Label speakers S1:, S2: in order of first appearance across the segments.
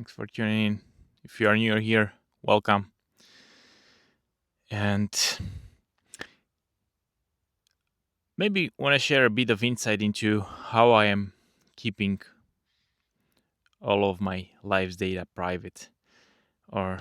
S1: Thanks for tuning in. If you are new here, welcome. And maybe want to share a bit of insight into how I am keeping all of my life's data private, or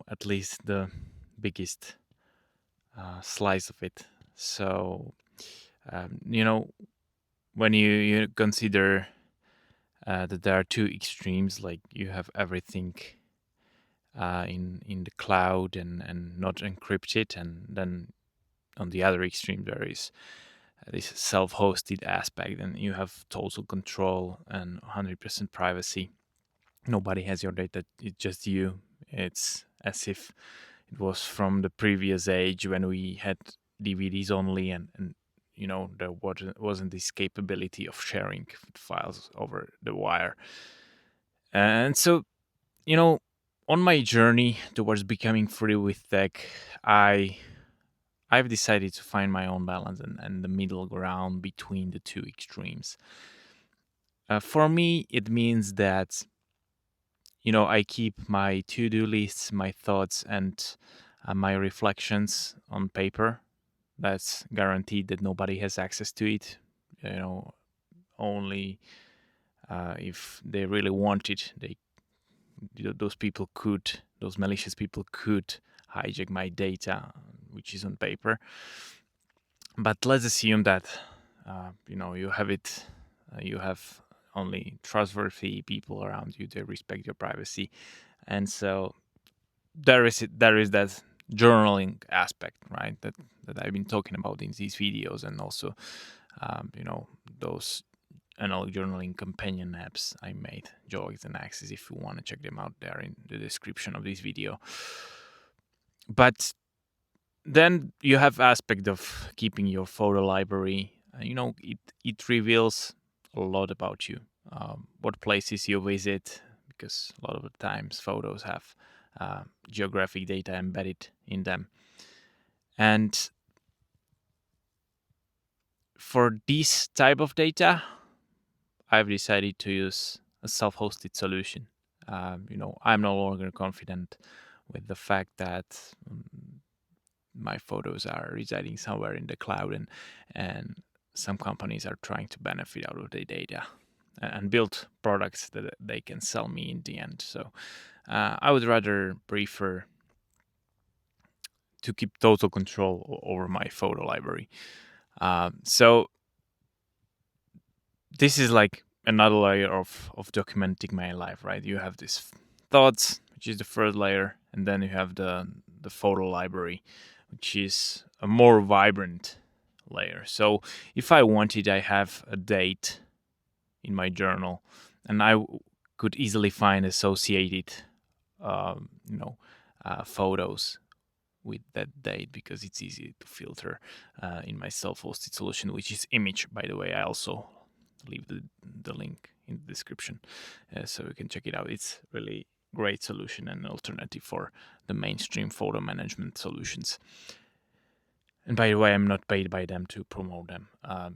S1: at least the biggest slice of it. So, um, you know, when you consider that there are two extremes, like you have everything in the cloud and not encrypted, and then on the other extreme there is this self-hosted aspect, and you have total control and 100% privacy. Nobody has your data, it's just you. It's as if it was from the previous age when we had DVDs only, and there wasn't this capability of sharing files over the wire. And so, you know on my journey towards becoming free with tech, I've decided to find my own balance and the middle ground between the two extremes. For me, it means that I keep my to-do lists, my thoughts, and my reflections on paper. That's guaranteed that nobody has access to it. Only if they really want it, those malicious people could hijack my data, which is on paper. But let's assume that you have it. You have only trustworthy people around you. They respect your privacy, and so there is that journaling aspect, right? That I've been talking about in these videos, and also those analog journaling companion apps I made, joex and Axis. If you want to check them out, they're in the description of this video. But then you have aspect of keeping your photo library. It reveals a lot about you, what places you visit, because a lot of the times photos have geographic data embedded in them. And for this type of data, I've decided to use a self-hosted solution. I'm no longer confident with the fact that my photos are residing somewhere in the cloud, and some companies are trying to benefit out of the data and build products that they can sell me in the end. So I would rather prefer to keep total control over my photo library. So this is like another layer of documenting my life, right? You have these thoughts, which is the first layer, and then you have the photo library, which is a more vibrant layer. So if I wanted, I have a date in my journal, and could easily find associated, photos with that date, because it's easy to filter in my self-hosted solution, which is Image, by the way. I also leave the link in the description, so you can check it out. It's really great solution and alternative for the mainstream photo management solutions. And by the way, I'm not paid by them to promote them.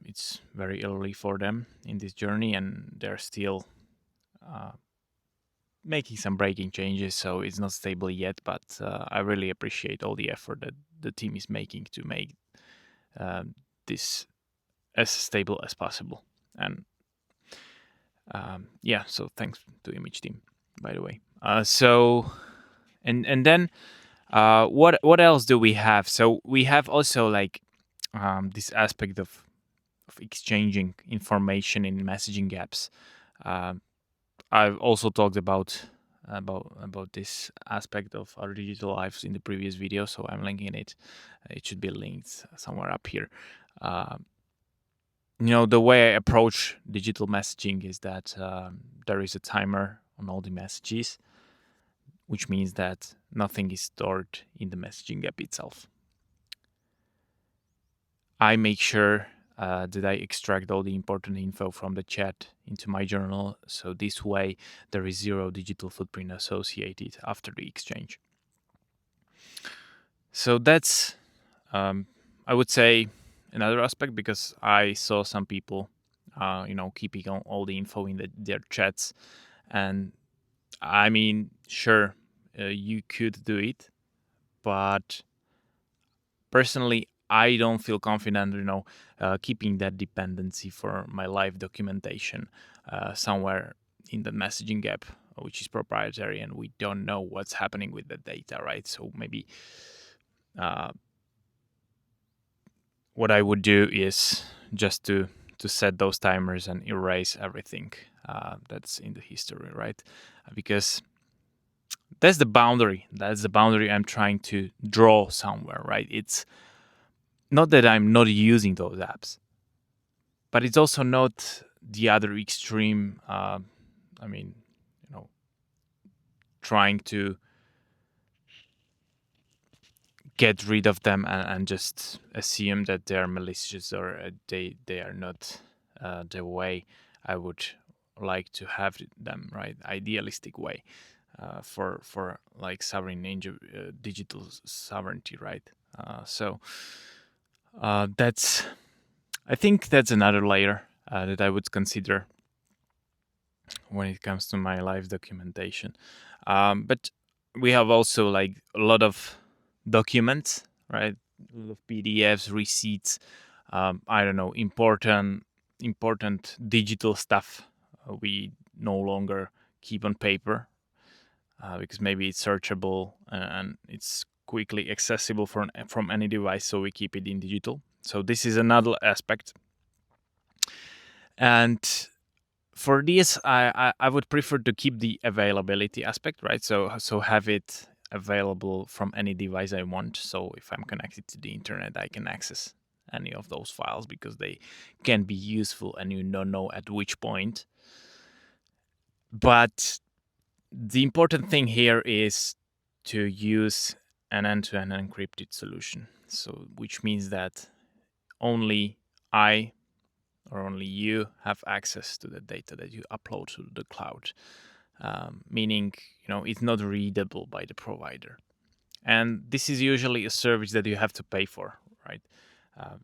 S1: It's very early for them in this journey, and they're still making some breaking changes, so it's not stable yet. But I really appreciate all the effort that the team is making to make this as stable as possible. And so thanks to Image team, by the way. And then what else do we have? So we have also like this aspect of exchanging information in messaging apps. I've also talked about this aspect of our digital lives in the previous video, so I'm linking it. It should be linked somewhere up here. The way I approach digital messaging is that there is a timer on all the messages, which means that nothing is stored in the messaging app itself. I make sure that I extract all the important info from the chat into my journal, so this way there is zero digital footprint associated after the exchange. So that's, I would say, another aspect, because I saw some people, keeping all the info in their chats, and I mean, sure, you could do it, but personally, I don't feel confident, keeping that dependency for my live documentation somewhere in the messaging app, which is proprietary, and we don't know what's happening with the data, right? So maybe uh, what I would do is just to set those timers and erase everything that's in the history, right? Because that's the boundary. That's the boundary I'm trying to draw somewhere, right? It's not that I'm not using those apps, but it's also not the other extreme. I mean, you know, trying to get rid of them and just assume that they're malicious or they are not the way I would like to have them, right? Idealistic way for like digital sovereignty, right? So that's I think that's another layer that I would consider when it comes to my live documentation. But we have also like a lot of documents, right? A lot of PDFs, receipts. I don't know, important digital stuff we no longer keep on paper because maybe it's searchable and it's quickly accessible from any device, so we keep it in digital. So this is another aspect, and for this, I would prefer to keep the availability aspect, right? So have it available from any device I want. So if I'm connected to the internet, I can access any of those files because they can be useful, and you don't know at which point. But the important thing here is to use an end-to-end encrypted solution. So which means that only I or only you have access to the data that you upload to the cloud, meaning it's not readable by the provider. And this is usually a service that you have to pay for, right? Uh,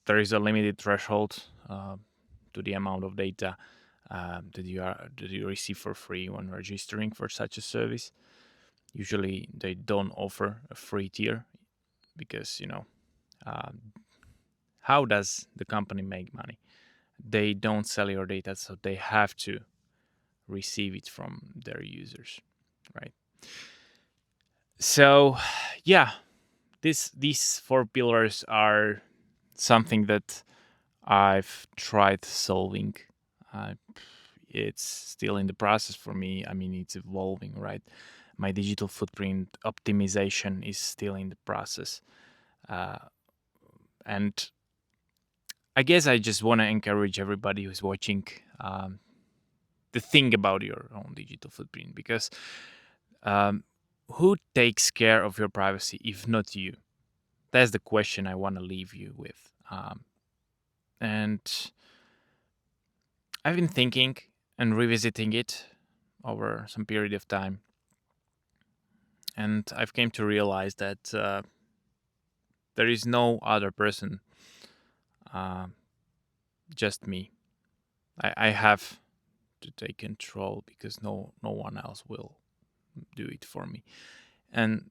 S1: there is a limited threshold to the amount of data that you receive for free when registering for such a service. Usually, they don't offer a free tier because um, how does the company make money? They don't sell your data, so they have to receive it from their users, right? So, yeah, these four pillars are something that I've tried solving. Uh, it's still in the process for me. I mean, it's evolving, right? My digital footprint optimization is still in the process, uh, and I guess I just want to encourage everybody who's watching to think about your own digital footprint because um, who takes care of your privacy if not you? That's the question I want to leave you with. And I've been thinking and revisiting it over some period of time, and I've came to realize that there is no other person, uh, just me. I have to take control because no one else will do it for me, and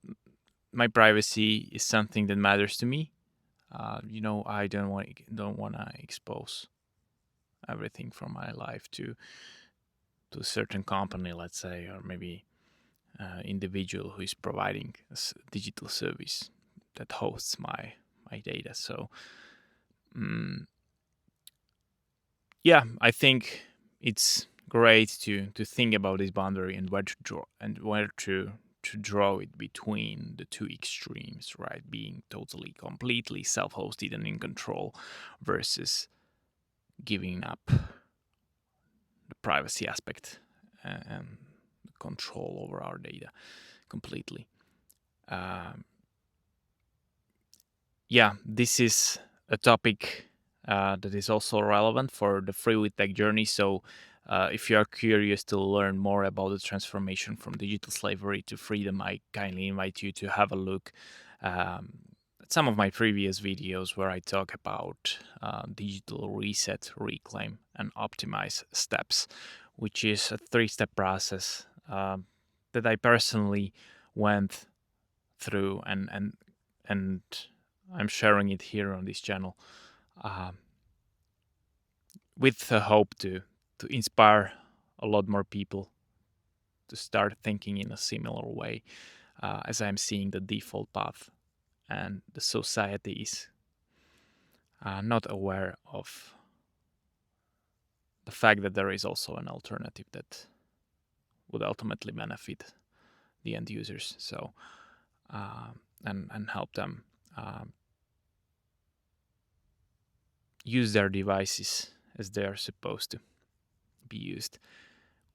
S1: my privacy is something that matters to me. I don't want to expose everything from my life to a certain company, let's say, or maybe individual who is providing a digital service that hosts my data. So, mm, yeah, I think it's great to think about this boundary and where to draw it between the two extremes, right? Being totally, completely self-hosted and in control versus giving up the privacy aspect and control over our data completely. Um, yeah, this is a topic that is also relevant for the freewithtech journey. So, if you are curious to learn more about the transformation from digital slavery to freedom, I kindly invite you to have a look um, at some of my previous videos where I talk about digital reset, reclaim, and optimize steps, which is a 3-step process that I personally went through, and I'm sharing it here on this channel um, with the hope to inspire a lot more people to start thinking in a similar way, as I'm seeing the default path, and the society is not aware of the fact that there is also an alternative that would ultimately benefit the end users. So and help them use their devices as they are supposed to be used,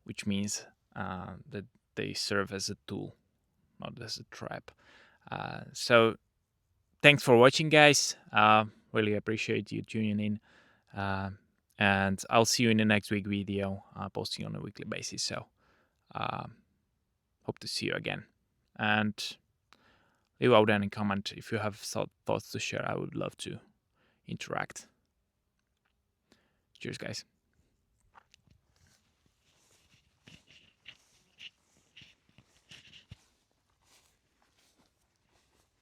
S1: which means that they serve as a tool, not as a trap. So thanks for watching, guys. Really appreciate you tuning in. And I'll see you in the next week video, posting on a weekly basis. So hope to see you again. And leave out any comment if you have thoughts to share. I would love to interact. Cheers, guys.